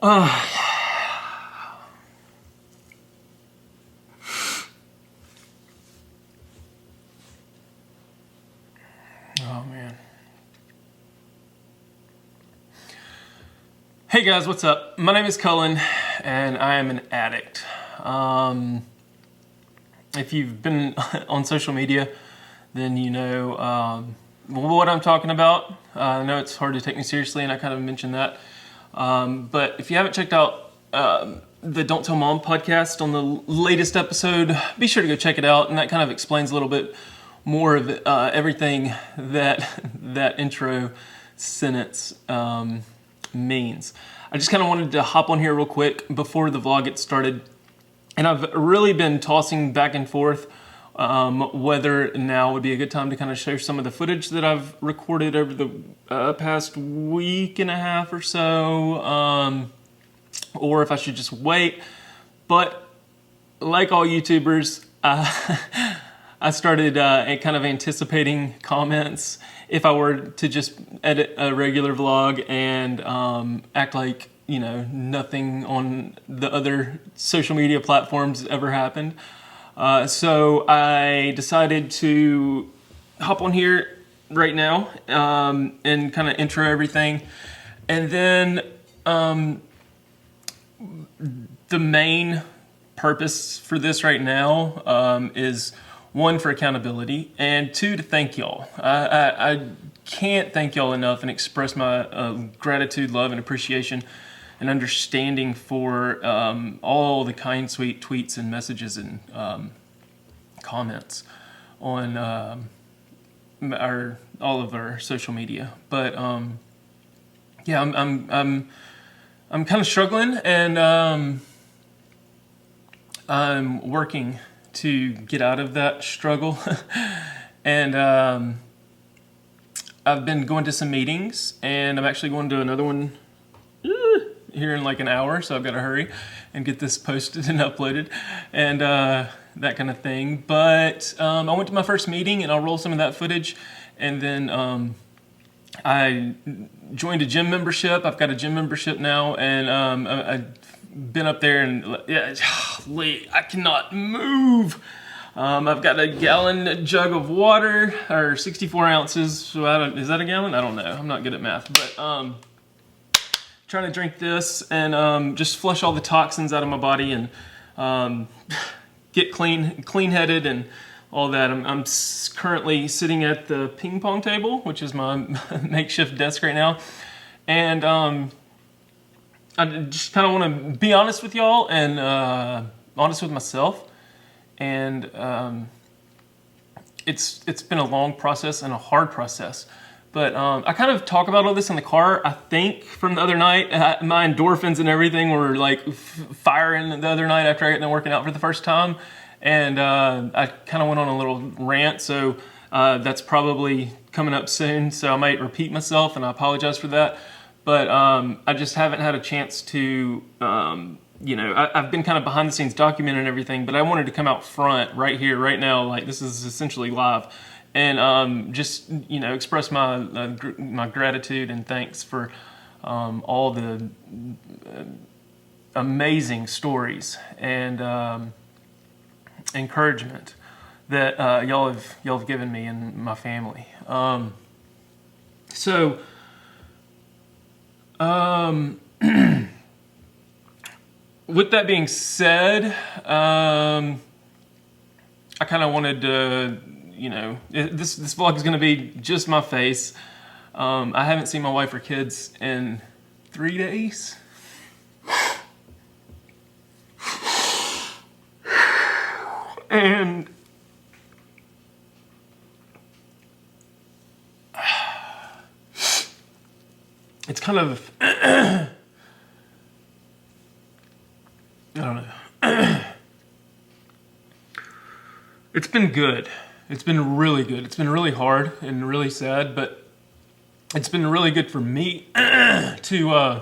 Oh man. Hey guys, what's up? My name is Cullen and I am an addict. If you've been on social media, then you know what I'm talking about. I know it's hard to take me seriously and I kind of mentioned that. But if you haven't checked out the Don't Tell Mom podcast on the latest episode, be sure to go check it out. And that kind of explains a little bit more of everything that intro sentence means. I just kind of wanted to hop on here real quick before the vlog gets started. And I've really been tossing back and forth whether now would be a good time to kind of share some of the footage that I've recorded over the past week and a half or so, or if I should just wait. But like all YouTubers, I started kind of anticipating comments if I were to just edit a regular vlog and act like, you know, nothing on the other social media platforms ever happened. So I decided to hop on here right now and kind of intro everything. And then the main purpose for this right now is one, for accountability, and two, to thank y'all. I can't thank y'all enough and express my gratitude, love, and appreciation and understanding for all the kind, sweet tweets and messages and comments on all of our social media. But yeah, I'm kind of struggling, and I'm working to get out of that struggle. And I've been going to some meetings, and I'm actually going to another one here in like an hour, so I've got to hurry and get this posted and uploaded and that kind of thing. But I went to my first meeting, and I'll roll some of that footage. And then I joined a gym membership. I've got a gym membership now, and I've been up there, and yeah, I cannot move. I've got a gallon jug of water, or 64 ounces. So is that a gallon? I don't know. I'm not good at math, but trying to drink this and just flush all the toxins out of my body and get clean-headed and all that. I'm currently sitting at the ping pong table, which is my makeshift desk right now, and I just kind of want to be honest with y'all and honest with myself. And it's been a long process and a hard process. But I kind of talk about all this in the car. I think from the other night, my endorphins and everything were like firing the other night after I got done working out for the first time. And I kind of went on a little rant, so that's probably coming up soon. So I might repeat myself, and I apologize for that. But I just haven't had a chance to, you know, I've been kind of behind the scenes documenting everything, but I wanted to come out front right here, right now, like this is essentially live. And just, you know, express my my gratitude and thanks for all the amazing stories and encouragement that y'all have given me and my family. So with that being said, I kind of wanted to, you know, this vlog is going to be just my face. I haven't seen my wife or kids in 3 days. And it's kind of, I don't know. It's been good. It's been really good. It's been really hard and really sad, but it's been really good for me to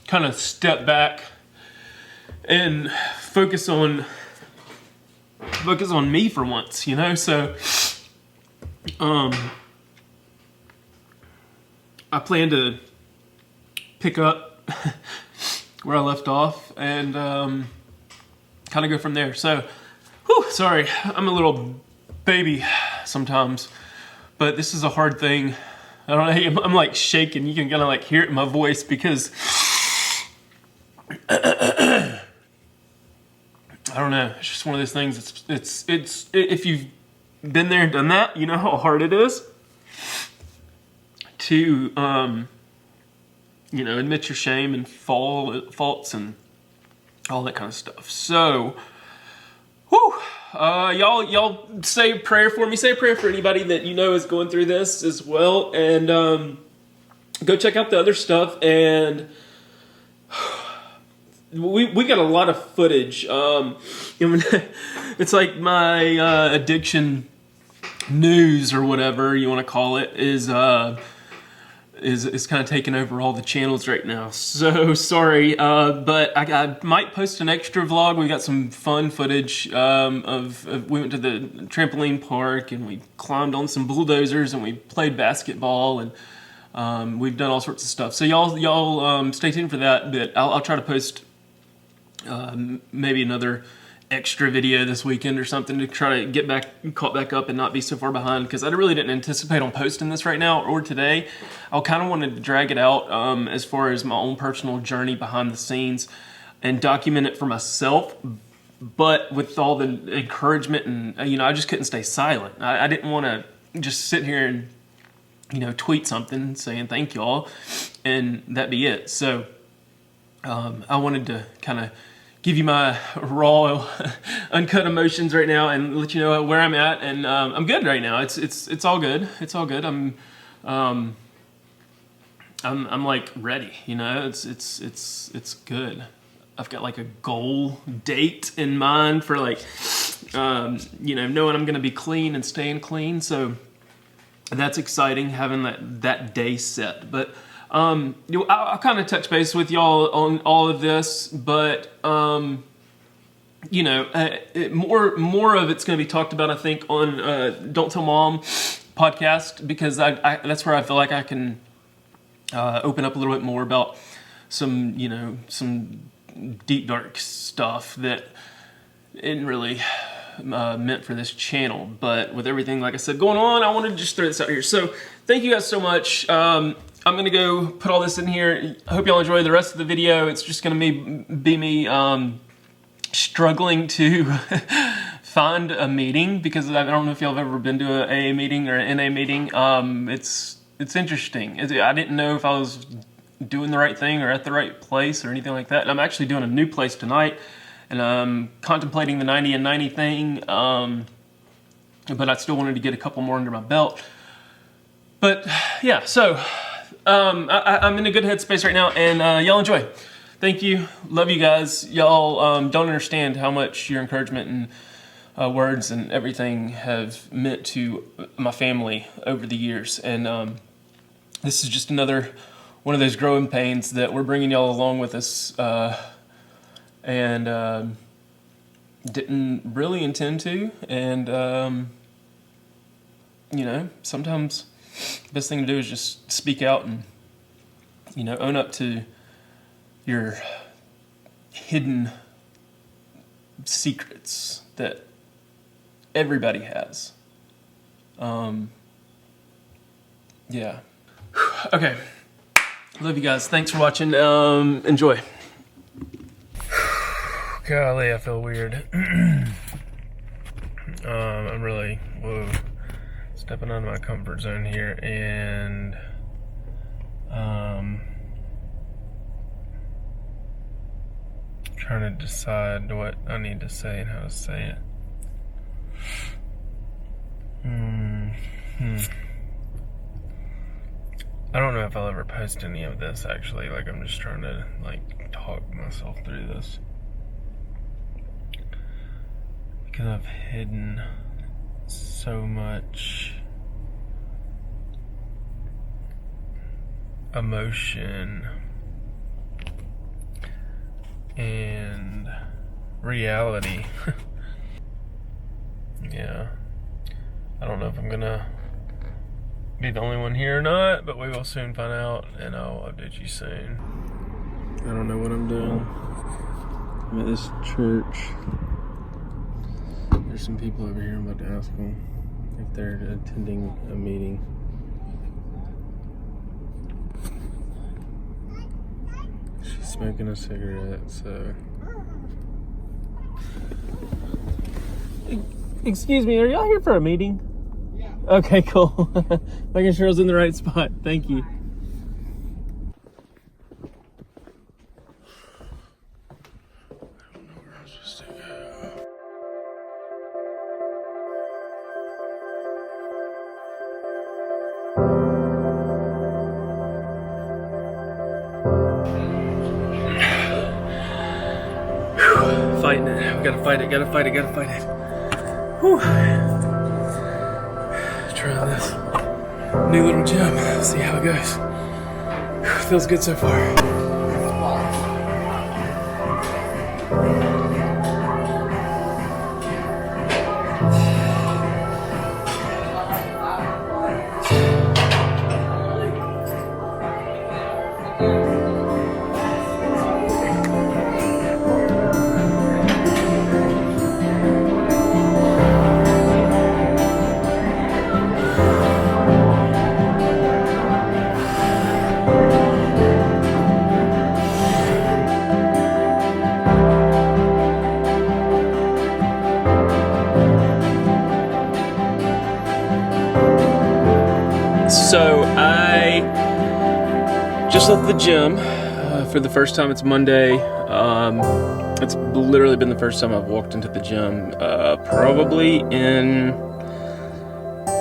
kind of step back and focus on me for once, you know? So I plan to pick up where I left off and kind of go from there. So, whew, sorry, I'm a little baby sometimes, but this is a hard thing. I don't know, I'm like shaking. You can kind of like hear it in my voice because I don't know. It's just one of those things. It's if you've been there and done that, you know how hard it is to you know, admit your shame and faults and all that kind of stuff. So, whew, y'all say a prayer for me. Say a prayer for anybody that you know is going through this as well. And go check out the other stuff. And we got a lot of footage. It's like my addiction news or whatever you want to call it is kind of taking over all the channels right now. So sorry, but I might post an extra vlog. We got some fun footage of we went to the trampoline park and we climbed on some bulldozers and we played basketball and we've done all sorts of stuff. So y'all stay tuned for that. But I'll try to post maybe another extra video this weekend or something to try to get caught back up and not be so far behind, because I really didn't anticipate on posting this right now or today. I kind of wanted to drag it out as far as my own personal journey behind the scenes and document it for myself, but with all the encouragement and, you know, I just couldn't stay silent. I didn't want to just sit here and, you know, tweet something saying thank y'all and that be it. So I wanted to kind of give you my raw, uncut emotions right now and let you know where I'm at. And I'm good right now. It's all good. It's all good. I'm like ready. You know, it's good. I've got like a goal date in mind for like, you know, knowing I'm gonna be clean and staying clean. So that's exciting, having that day set. But I'll kind of touch base with y'all on all of this, but you know, more of it's going to be talked about, I think, on Don't Tell Mom podcast, because that's where I feel like I can open up a little bit more about some, you know, some deep dark stuff that isn't really meant for this channel. But with everything, like I said, going on, I wanted to just throw this out here. So thank you guys so much. I'm gonna go put all this in here. I hope y'all enjoy the rest of the video. It's just gonna be me struggling to find a meeting, because I don't know if y'all have ever been to a AA meeting or an NA meeting. It's interesting. I didn't know if I was doing the right thing or at the right place or anything like that. And I'm actually doing a new place tonight, and I'm contemplating the 90 and 90 thing, but I still wanted to get a couple more under my belt. But yeah, so I'm in a good headspace right now, and y'all enjoy. Thank you. Love you guys. Y'all don't understand how much your encouragement and words and everything have meant to my family over the years. And this is just another one of those growing pains that we're bringing y'all along with us, and didn't really intend to. And you know, sometimes the best thing to do is just speak out and, you know, own up to your hidden secrets that everybody has. Yeah. Okay. Love you guys. Thanks for watching. Enjoy. Golly, I feel weird. I'm really, stepping out of my comfort zone here, and trying to decide what I need to say and how to say it. I don't know if I'll ever post any of this, actually. Like, I'm just trying to, like, talk myself through this, because I've hidden so much emotion and reality. Yeah. I don't know if I'm gonna be the only one here or not, but we will soon find out, and I'll update you soon. I don't know what I'm doing. I'm at this church. There's some people over here. I'm about to ask them if they're attending a meeting. She's smoking a cigarette, so. Excuse me, are y'all here for a meeting? Yeah. Okay, cool. Making sure I was in the right spot. Thank you. Fighting it. We gotta fight it, gotta fight it, gotta fight it. Whew. Trying this new little gym. See how it goes. Feels good so far. So I just left the gym for the first time. It's Monday. It's literally been the first time I've walked into the gym probably in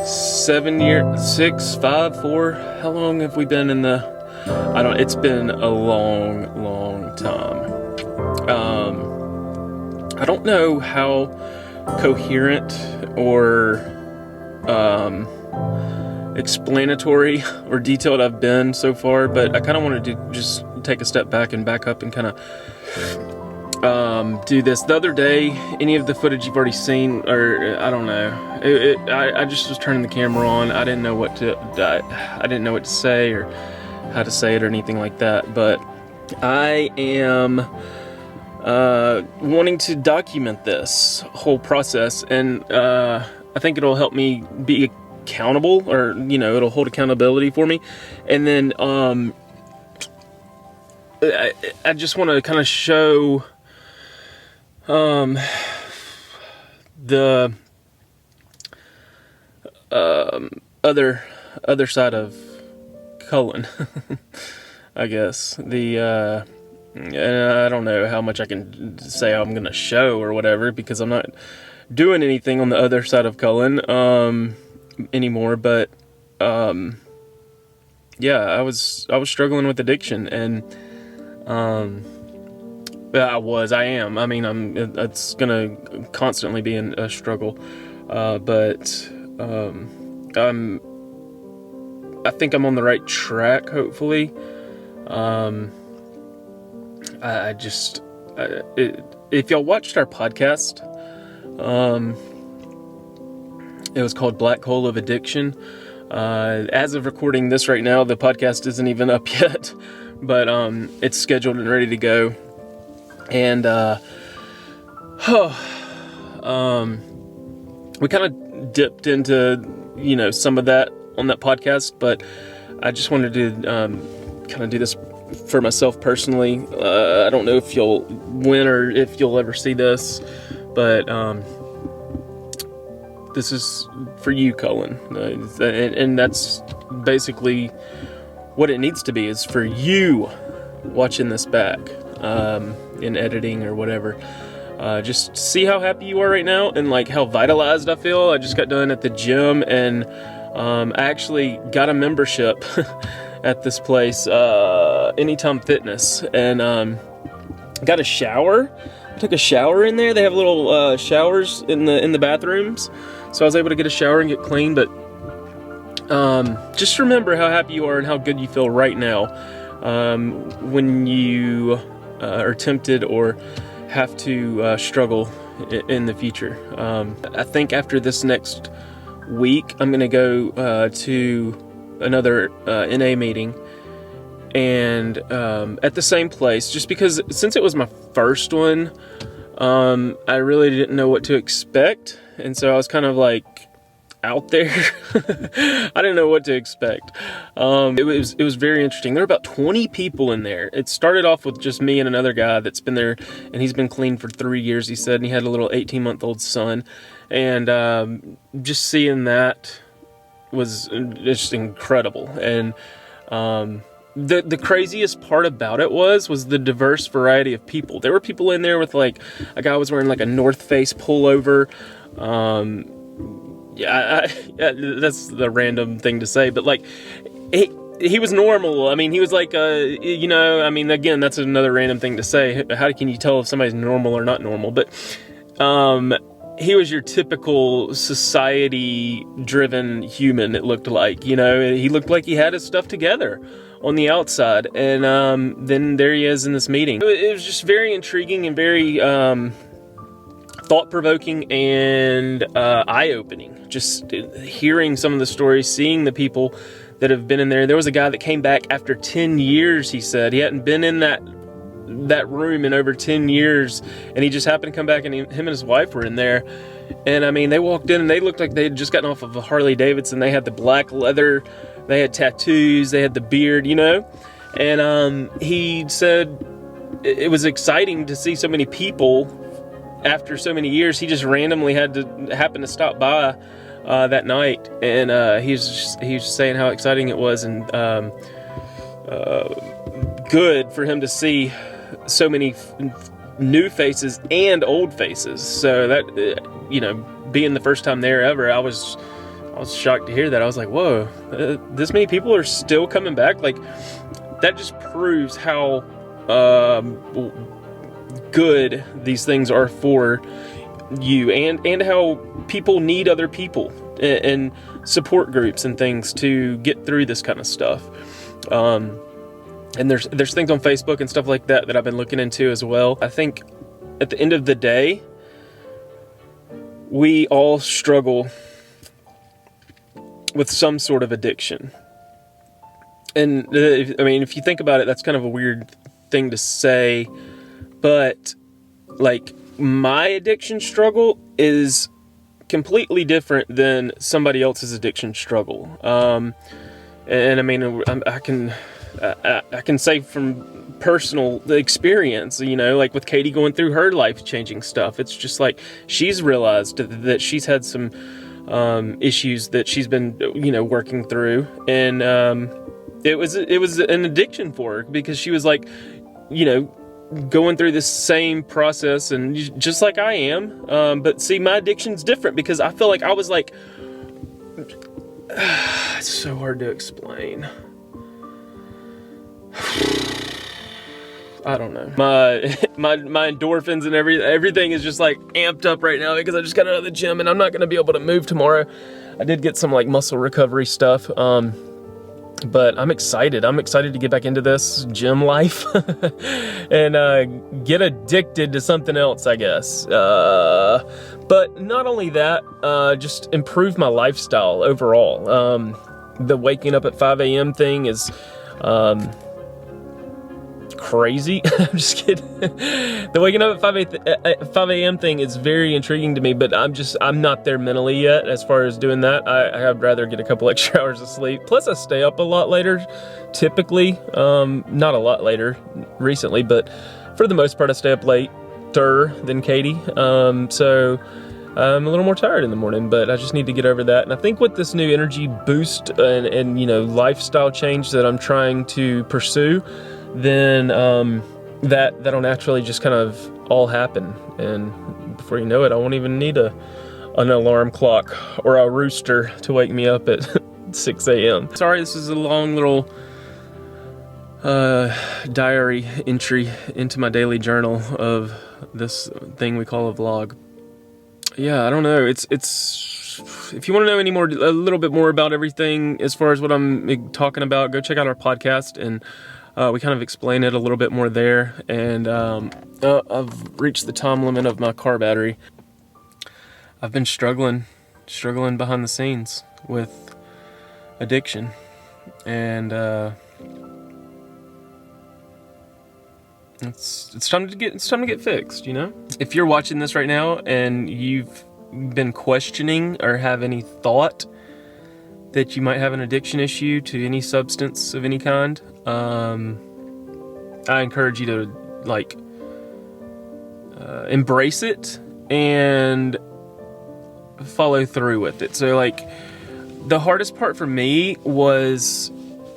7 years, 6, 5, 4. How long have we been in the? It's been a long time. I don't know how coherent or explanatory or detailed I've been so far, but I kind of wanted to just take a step back and back up and kind of do this. The other day, any of the footage you've already seen, or I don't know, I just was turning the camera on. I didn't know what to say or how to say it or anything like that, but I am wanting to document this whole process, and I think it'll help me be accountable, or it'll hold accountability for me. And then I just want to kind of show the other side of Cullen. I guess and I don't know how much I can say I'm gonna show or whatever, because I'm not doing anything on the other side of Cullen anymore, but I was struggling with addiction, and I am. I mean, it's gonna constantly be a struggle, but I think I'm on the right track, hopefully. If y'all watched our podcast, it was called Black Hole of Addiction. As of recording this right now, the podcast isn't even up yet, but it's scheduled and ready to go. And we kind of dipped into some of that on that podcast, but I just wanted to kind of do this for myself personally. I don't know if you'll win or if you'll ever see this, but this is for you, Cullen, and that's basically what it needs to be, is for you watching this back in editing or whatever. Just see how happy you are right now, and like how vitalized I feel. I just got done at the gym, and I actually got a membership at this place, Anytime Fitness, and got a shower. I took a shower in there. They have little showers in the bathrooms, so I was able to get a shower and get clean. But just remember how happy you are and how good you feel right now when you are tempted or have to struggle in the future. I think after this next week, I'm going to go to another NA meeting, and at the same place, just because since it was my first one, I really didn't know what to expect, and so I was kind of like out there. I didn't know what to expect. It was very interesting. There were about 20 people in there. It started off with just me and another guy that's been there, and he's been clean for 3 years, he said, and he had a little 18-month-old son, and just seeing that was just incredible. And the craziest part about it was the diverse variety of people. There were people in there with, like, a guy was wearing like a North Face pullover. Yeah, that's the random thing to say, but like he was normal. I mean, he was like, you know, I mean, again, that's another random thing to say. How can you tell if somebody's normal or not normal? But he was your typical society-driven human, it looked like. You know, he looked like he had his stuff together on the outside. And then there he is in this meeting. It was just very intriguing and very thought-provoking and eye-opening. Just hearing some of the stories, seeing the people that have been in there. There was a guy that came back after 10 years, he said. He hadn't been in that room in over 10 years, and he just happened to come back, and him and his wife were in there. And I mean, they walked in and they looked like they had just gotten off of a Harley Davidson. They had the black leather, they had tattoos, they had the beard, you know. And he said it was exciting to see so many people after so many years. He just randomly happened to stop by that night, and he was just saying how exciting it was, and good for him to see so many new faces and old faces. So that, you know, being the first time there ever, I was shocked to hear that. I was like, whoa, this many people are still coming back. Like, that just proves how good these things are for you, and how people need other people and support groups and things to get through this kind of stuff. And there's things on Facebook and stuff like that I've been looking into as well. I think at the end of the day, we all struggle with some sort of addiction. And I mean, if you think about it, that's kind of a weird thing to say, but like, my addiction struggle is completely different than somebody else's addiction struggle. And I mean, I can say from personal experience, you know, like with Katie going through her life-changing stuff, it's just like she's realized that she's had some issues that she's been, you know, working through, and it was an addiction for her, because she was like, you know, going through this same process, and just like I am, but see, my addiction's different, because I feel like I was like, it's so hard to explain. I don't know. My endorphins and everything is just like amped up right now, because I just got out of the gym and I'm not going to be able to move tomorrow. I did get some like muscle recovery stuff, but I'm excited. I'm excited to get back into this gym life and get addicted to something else, I guess. But not only that, just improve my lifestyle overall. The waking up at 5 a.m. thing is crazy. I'm just kidding. The waking up at 5 a.m. thing is very intriguing to me, but I'm not there mentally yet as far as doing that. I'd rather get a couple extra hours of sleep. Plus, I stay up a lot later, typically. Not a lot later recently, but for the most part, I stay up later than Katie. So I'm a little more tired in the morning, but I just need to get over that. And I think with this new energy boost and you know, lifestyle change that I'm trying to pursue, then that'll naturally just kind of all happen, and before you know it, I won't even need an alarm clock or a rooster to wake me up at 6 a.m. Sorry, this is a long little diary entry into my daily journal of this thing we call a vlog. Yeah, I don't know. It's if you want to know a little bit more about everything as far as what I'm talking about, go check out our podcast, and we kind of explain it a little bit more there. And I've reached the time limit of my car battery. I've been struggling behind the scenes with addiction, and it's time to get fixed, you know? If you're watching this right now and you've been questioning or have any thought that you might have an addiction issue to any substance of any kind, I encourage you to embrace it and follow through with it. So the hardest part for me was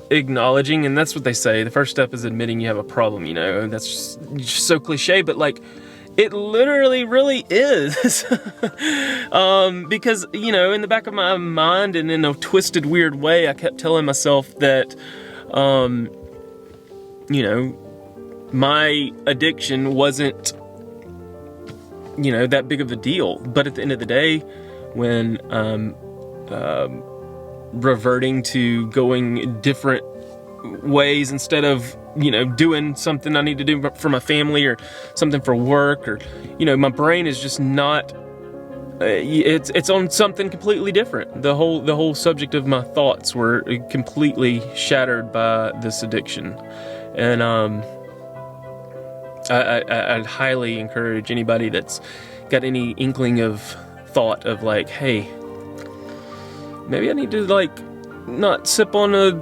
acknowledging, and that's what they say, the first step is admitting you have a problem, you know, and that's just so cliche, but it literally really is. Because, you know, in the back of my mind and in a twisted weird way, I kept telling myself that, you know, my addiction wasn't, you know, that big of a deal. But at the end of the day, when reverting to going different ways instead of, you know, doing something I need to do for my family or something for work, or, you know, my brain is just not, it's on something completely different. The whole subject of my thoughts were completely shattered by this addiction. And I'd highly encourage anybody that's got any inkling of thought of hey, maybe I need to not sip on a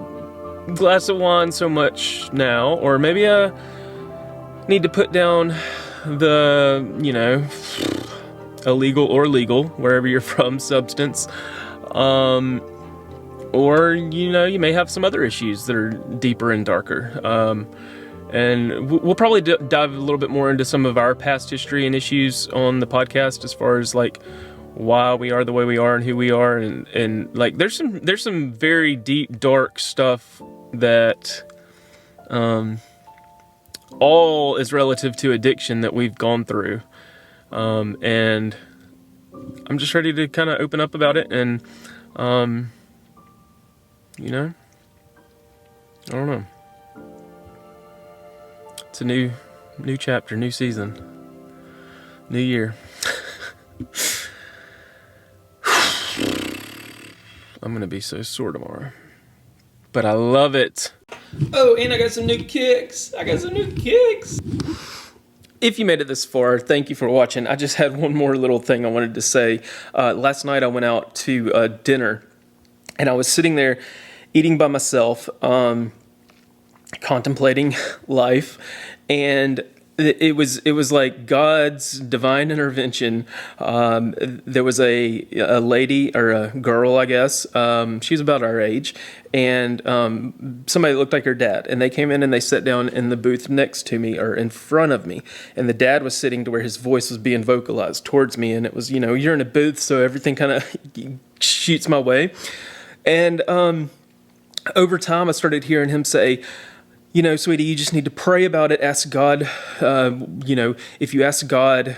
glass of wine so much now, or maybe I need to put down the, you know, illegal or legal, wherever you're from, substance, or, you know, you may have some other issues that are deeper and darker. And we'll probably dive a little bit more into some of our past history and issues on the podcast, as far as why we are the way we are and who we are, and there's some very deep, dark stuff that all is relative to addiction that we've gone through, and I'm just ready to kind of open up about it, and you know, I don't know. It's a new chapter, new season, new year. I'm gonna be so sore tomorrow, but I love it. Oh, and I got some new kicks. If you made it this far, thank you for watching. I just had one more little thing I wanted to say. Last night I went out to dinner, and I was sitting there eating by myself, contemplating life, and it was like God's divine intervention. There was a lady, or a girl, I guess. She was about our age, and somebody that looked like her dad. And they came in and they sat down in the booth next to me, or in front of me. And the dad was sitting to where his voice was being vocalized towards me. And it was, you know, you're in a booth, so everything kind of shoots my way. And over time, I started hearing him say, you know, sweetie, you just need to pray about it. Ask God, you know, if you ask God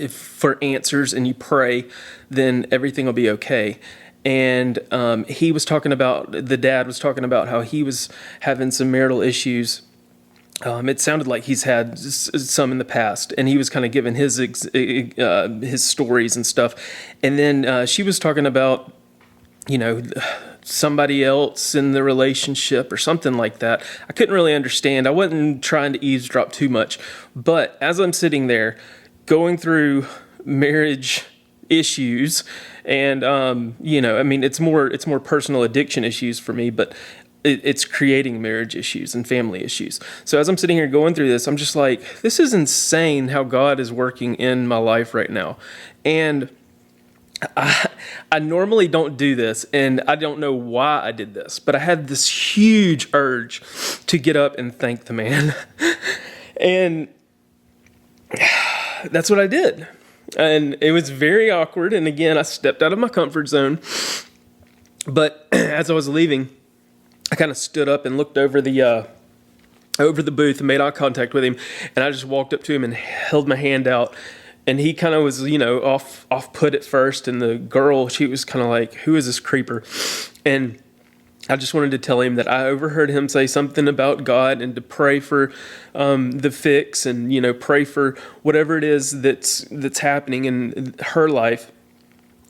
for answers and you pray, then everything will be okay. And he was talking about, the dad was talking about how he was having some marital issues. It sounded like he's had some in the past, and he was kind of giving his stories and stuff. And then she was talking about, you know, somebody else in the relationship or something like that. I couldn't really understand. I wasn't trying to eavesdrop too much. But as I'm sitting there going through marriage issues, and you know, I mean, it's more personal addiction issues for me, but it's creating marriage issues and family issues. So as I'm sitting here going through this, I'm just like, this is insane how God is working in my life right now. And I normally don't do this, and I don't know why I did this, but I had this huge urge to get up and thank the man. And that's what I did. And it was very awkward, and again, I stepped out of my comfort zone. But as I was leaving, I kind of stood up and looked over the booth and made eye contact with him, and I just walked up to him and held my hand out. And he kind of was, you know, off put at first. And the girl, she was kind of like, who is this creeper? And I just wanted to tell him that I overheard him say something about God, and to pray for the fix, and, you know, pray for whatever it is that's happening in her life.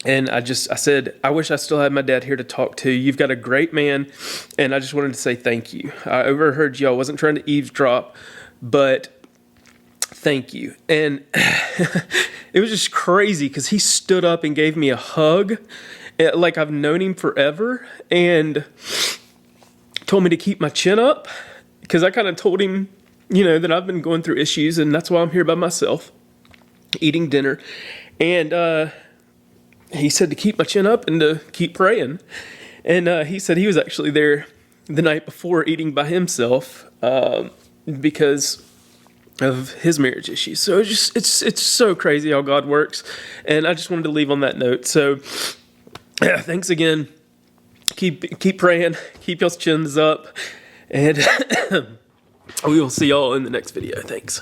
And I said, I wish I still had my dad here to talk to. You've got a great man, and I just wanted to say thank you. I overheard you. I wasn't trying to eavesdrop, but thank you. And it was just crazy because he stood up and gave me a hug, like I've known him forever, and told me to keep my chin up because I kind of told him, that I've been going through issues, and that's why I'm here by myself eating dinner. And he said to keep my chin up and to keep praying. And he said he was actually there the night before eating by himself because of his marriage issues. So it's so crazy how God works. And I just wanted to leave on that note. So thanks again. Keep praying. Keep y'all's chins up. And we will see y'all in the next video. Thanks.